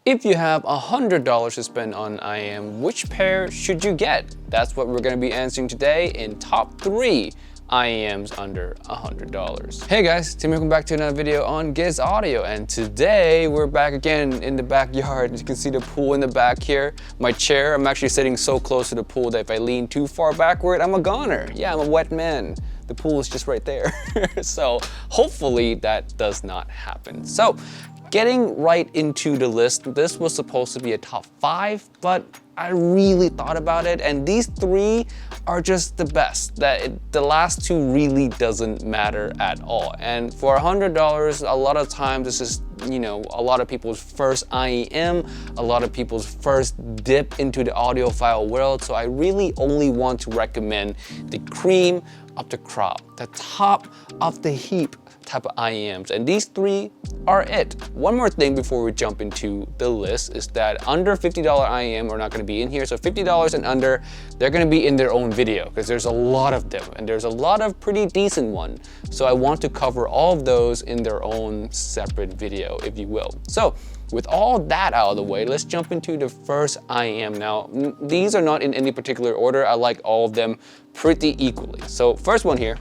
If you have $100 to spend on IEM, which pair should you get? That's what we're going to be answering today in top 3 IEMs under $100. Hey guys, Tim, welcome back to another video on Giz Audio, and today we're back again in the backyard. You can see the pool in the back here. My chair, I'm actually sitting so close to the pool that if I lean too far backward, I'm a goner. Yeah, I'm a wet man. The pool is just right there. So hopefully that does not happen. So getting right into the list, this was supposed to be a top 5, but I really thought about it, and these 3 are just the best. The last 2 really doesn't matter at all. And for $100, a lot of times this is, you know, a lot of people's first IEM, a lot of people's first dip into the audiophile world. So I really only want to recommend the cream of the crop, the top of the heap type of IEMs, and these 3 are it. One more thing before we jump into the list is that under $50 IEM are not going to be in here. So $50 and under, they're going to be in their own video because there's a lot of them and there's a lot of pretty decent ones. So I want to cover all of those in their own separate video, if you will. So with all that out of the way, let's jump into the first IEM. Now, these are not in any particular order. I like all of them pretty equally. So first one here,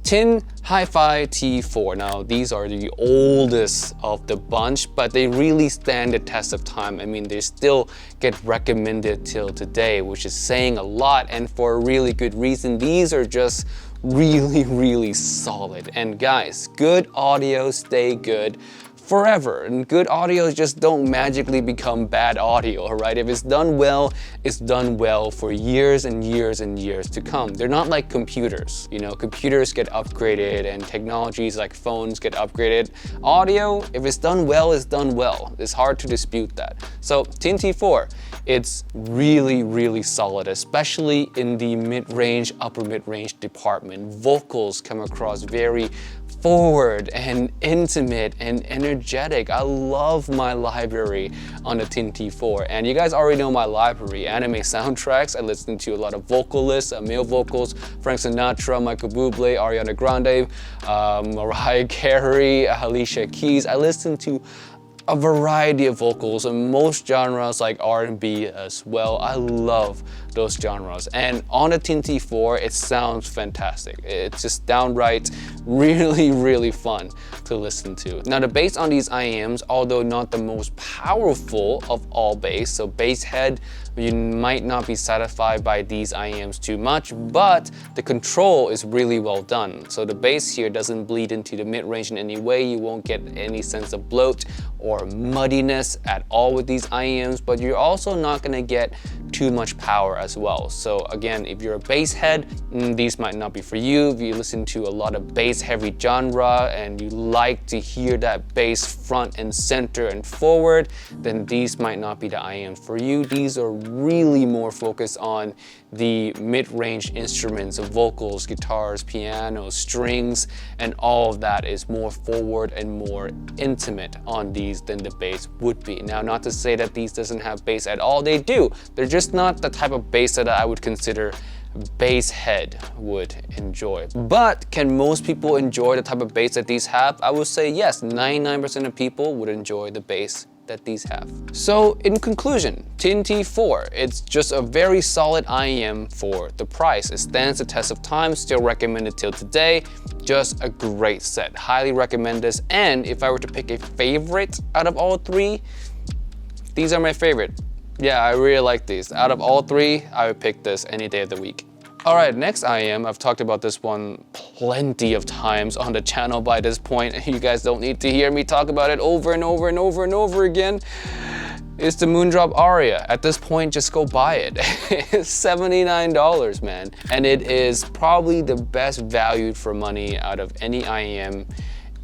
Tin Hi-Fi T4. Now, these are the oldest of the bunch, but they really stand the test of time. I mean, they still get recommended till today, which is saying a lot, and for a really good reason. These are just really solid. And guys, good audio stay good forever, and good audio just don't magically become bad audio, right? If it's done well, it's done well for years and years and years to come. They're not like computers, you know, computers get upgraded and technologies like phones get upgraded. Audio, if it's done well, it's done well. It's hard to dispute that. So Tin T4, it's really solid, especially in the mid-range, upper mid-range department. Vocals come across very forward and intimate and energetic. I love my library on the Tin T4, and you guys already know my library. Anime soundtracks, I listen to a lot of vocalists, male vocals, Frank Sinatra, Michael Bublé, Ariana Grande, Mariah Carey, Alicia Keys. I listen to a variety of vocals and most genres like R&B as well. I love those genres, and on the Tin T4 it sounds fantastic. It's just downright really fun to listen to. Now the bass on these IEMs, although not the most powerful of all bass, so bass head, you might not be satisfied by these IEMs too much, but the control is really well done. So the bass here doesn't bleed into the mid-range in any way. You won't get any sense of bloat or muddiness at all with these IEMs, but you're also not gonna get too much power as well. So again, if you're a bass head, these might not be for you. If you listen to a lot of bass heavy genre and you like to hear that bass front and center and forward, then these might not be the IEMs for you. These are really more focused on the mid-range instruments of vocals, guitars, pianos, strings, and all of that is more forward and more intimate on these than the bass would be. Now, not to say that these doesn't have bass at all, they do. They're just not the type of bass that I would consider bass head would enjoy. But can most people enjoy the type of bass that these have? I would say yes, 99% of people would enjoy the bass that these have. So in conclusion, Tin T4, it's just a very solid IEM for the price. It stands the test of time, still recommended till today. Just a great set, highly recommend this. And if I were to pick a favorite out of all 3, these are my favorite. Yeah, I really like these. Out of all 3, I would pick this any day of the week. All right, next IEM, I've talked about this one plenty of times on the channel by this point. You guys don't need to hear me talk about it over and over again. It's the Moondrop Aria. At this point, just go buy it. It's $79, man. And it is probably the best value for money out of any IEM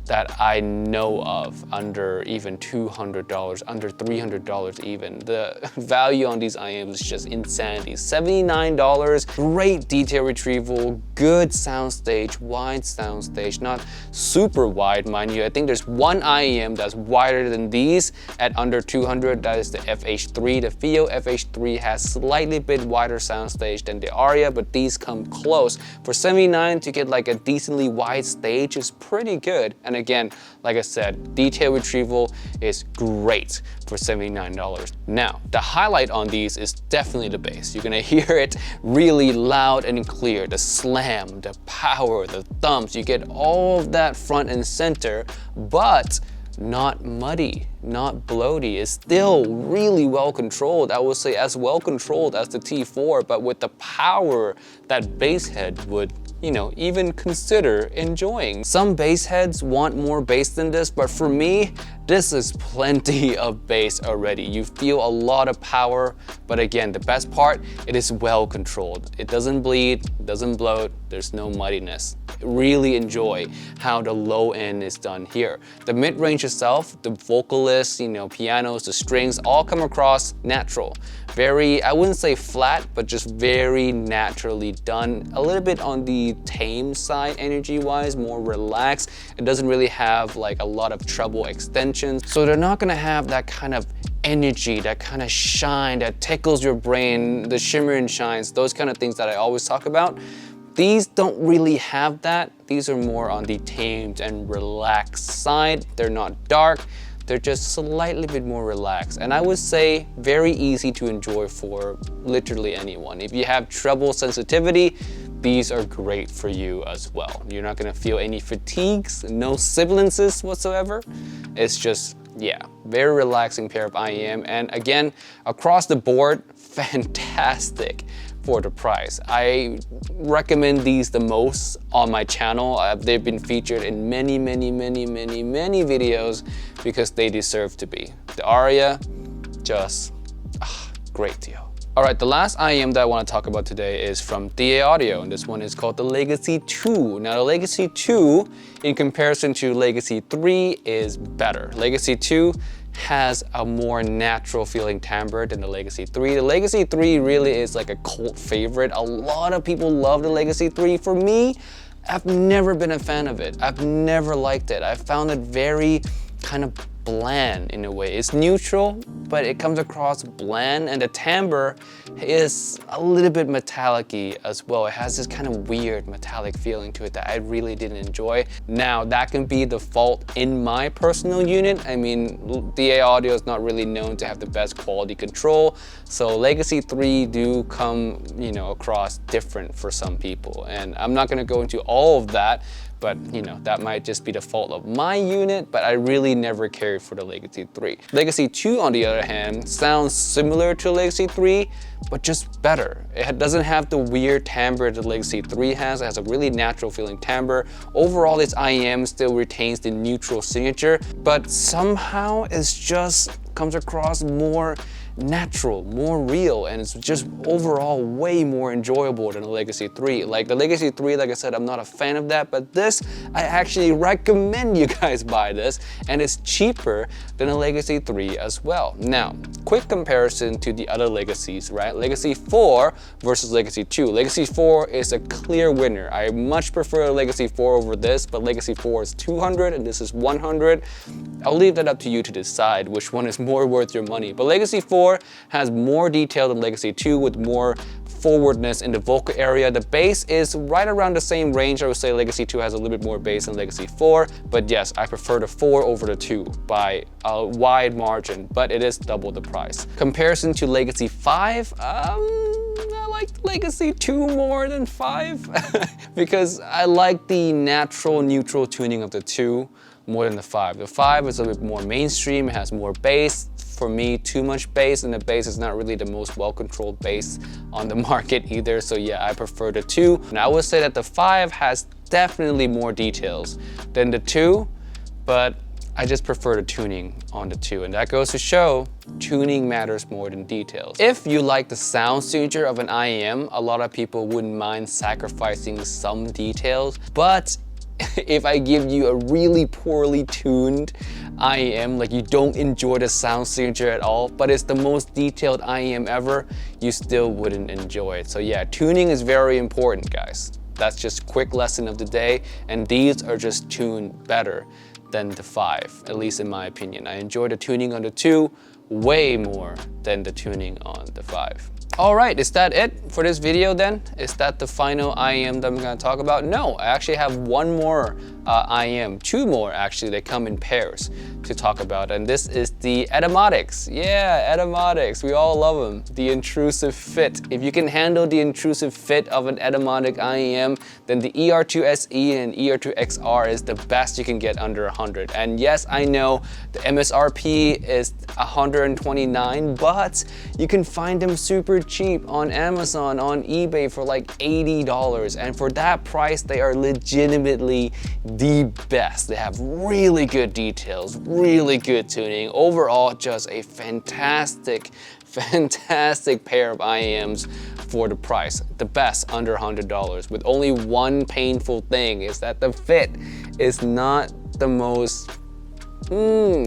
that I know of, under even $200, under $300 even. The value on these IEMs is just insanity. $79, great detail retrieval, good soundstage, wide soundstage, not super wide, mind you. I think there's one IEM that's wider than these at under 200, that is the FH3. The FIO FH3 has slightly bit wider soundstage than the Aria, but these come close. For $79 to get like a decently wide stage is pretty good. And And again, like I said, detail retrieval is great for $79. Now, the highlight on these is definitely the bass. You're gonna hear it really loud and clear. The slam, the power, the thumps, you get all of that front and center, but not muddy, not bloaty. It's still really well controlled. I would say as well controlled as the T4, but with the power that bass head would, you know, even consider enjoying. Some bass heads want more bass than this, but for me, this is plenty of bass already. You feel a lot of power, but again, the best part, it is well controlled. It doesn't bleed, it doesn't bloat, there's no muddiness. Really enjoy how the low end is done here. The mid-range itself, the vocalists, you know, pianos, the strings, all come across natural. Very, I wouldn't say flat, but just very naturally done. A little bit on the tame side energy-wise, more relaxed. It doesn't really have like a lot of treble extensions. So they're not gonna have that kind of energy, that kind of shine that tickles your brain, the shimmer and shines, those kind of things that I always talk about. These don't really have that. These are more on the tamed and relaxed side. They're not dark. They're just slightly bit more relaxed. And I would say very easy to enjoy for literally anyone. If you have treble sensitivity, these are great for you as well. You're not gonna feel any fatigues, no sibilances whatsoever. It's just, yeah, very relaxing pair of IEM. And again, across the board, fantastic for the price. I recommend these the most on my channel. They've been featured in many videos because they deserve to be. The Aria, just great deal. All right, the last IEM that I want to talk about today is from DA Audio, and this one is called the Legacy 2. Now, the Legacy 2, in comparison to Legacy 3, is better. Legacy 2 has a more natural feeling timbre than the Legacy 3. The Legacy 3 really is like a cult favorite. A lot of people love the Legacy 3. For me, I've never been a fan of it. I've never liked it. I found it very kind of bland in a way. It's neutral, but it comes across bland, and the timbre is a little bit metallic-y as well. It has this kind of weird metallic feeling to it that I really didn't enjoy. Now, that can be the fault in my personal unit. I mean, DA Audio is not really known to have the best quality control, so Legacy 3 do come, you know, across different for some people. And I'm not gonna go into all of that, but you know, that might just be the fault of my unit, but I really never cared for the Legacy 3. Legacy 2, on the other hand, sounds similar to Legacy 3, but just better. It doesn't have the weird timbre the Legacy 3 has. It has a really natural feeling timbre. Overall, this IEM still retains the neutral signature, but somehow it's just comes across more natural, more real, and it's just overall way more enjoyable than the Legacy 3. Like the Legacy 3, like I said, I'm not a fan of that, but this, I actually recommend you guys buy this, and it's cheaper than the Legacy 3 as well. Now, quick comparison to the other Legacies, right? Legacy 4 versus Legacy 2. Legacy 4 is a clear winner. I much prefer Legacy 4 over this, but Legacy 4 is 200 and this is 100. I'll leave that up to you to decide which one is more worth your money. But Legacy 4 has more detail than Legacy 2 with more forwardness in the vocal area. The bass is right around the same range. I would say Legacy 2 has a little bit more bass than Legacy 4, but yes, I prefer the 4 over the 2 by a wide margin, but it is double the price. Comparison to Legacy 5, I like Legacy 2 more than 5 because I like the natural neutral tuning of the 2 more than the 5. The 5 is a bit more mainstream, it has more bass. For me, too much bass, and the bass is not really the most well-controlled bass on the market either, so yeah, I prefer the 2. And I would say that the 5 has definitely more details than the 2, but I just prefer the tuning on the 2, and that goes to show tuning matters more than details. If you like the sound signature of an IEM, a lot of people wouldn't mind sacrificing some details, but if I give you a really poorly tuned IEM, like you don't enjoy the sound signature at all, but it's the most detailed IEM ever, you still wouldn't enjoy it. So yeah, tuning is very important, guys. That's just quick lesson of the day, and these are just tuned better than the 5, at least in my opinion. I enjoy the tuning on the 2 way more than the tuning on the 5. All right, is that it for this video then? Is that the final IEM that I'm gonna talk about? No, I actually have one more IEM, 2 more actually. They come in pairs to talk about, and this is the Etymotics. Yeah, Etymotics, we all love them. The intrusive fit. If you can handle the intrusive fit of an Etymotic IEM, then the ER2 SE and ER2 XR is the best you can get under 100. And yes, I know the MSRP is 129, but you can find them super cheap on Amazon, on eBay for like $80. And for that price, they are legitimately the best. They have really good details, really good tuning. Overall, just a fantastic pair of IEMs for the price. The best under $100, with only one painful thing is that the fit is not the most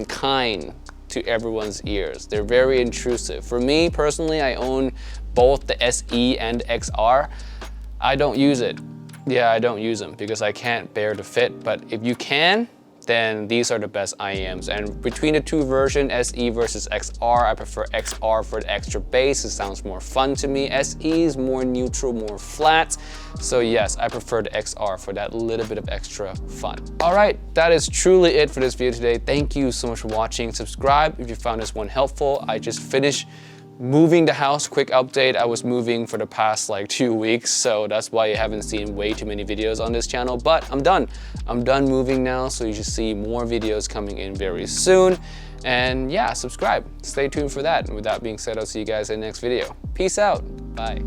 kind to everyone's ears. They're very intrusive. For me personally, I own both the SE and XR. I don't use it. Yeah, I don't use them because I can't bear the fit, but if you can, then these are the best IEMs. And between the two versions, SE versus XR, I prefer XR for the extra bass. It sounds more fun to me. SE is more neutral, more flat. So yes, I prefer the XR for that little bit of extra fun. All right, that is truly it for this video today. Thank you so much for watching. Subscribe if you found this one helpful. I just finished moving the house. Quick update, I was moving for the past like 2 weeks, so that's why you haven't seen way too many videos on this channel, but I'm done moving now, so you should see more videos coming in very soon. And yeah, subscribe, stay tuned for that. And with that being said, I'll see you guys in the next video. Peace out, bye.